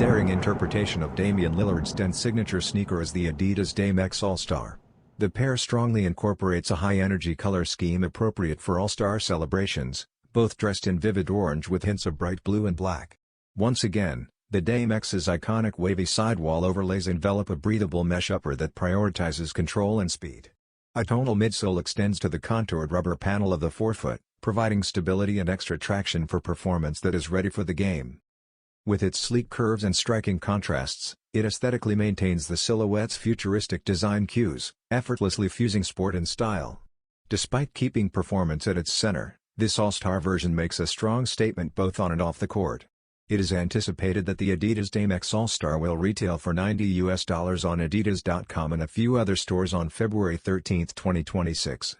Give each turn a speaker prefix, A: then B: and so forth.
A: daring interpretation of Damian Lillard's then signature sneaker is the Adidas Dame X All-Star. The pair strongly incorporates a high-energy color scheme appropriate for All-Star celebrations, both dressed in vivid orange with hints of bright blue and black. Once again, the Dame X's iconic wavy sidewall overlays envelop a breathable mesh upper that prioritizes control and speed. A tonal midsole extends to the contoured rubber panel of the forefoot, providing stability and extra traction for performance that is ready for the game. With its sleek curves and striking contrasts, it aesthetically maintains the silhouette's futuristic design cues, effortlessly fusing sport and style. Despite keeping performance at its center, this all-star version makes a strong statement both on and off the court. It is anticipated that the Adidas Dame X All-Star will retail for $90 on Adidas.com and a few other stores on February 13, 2026.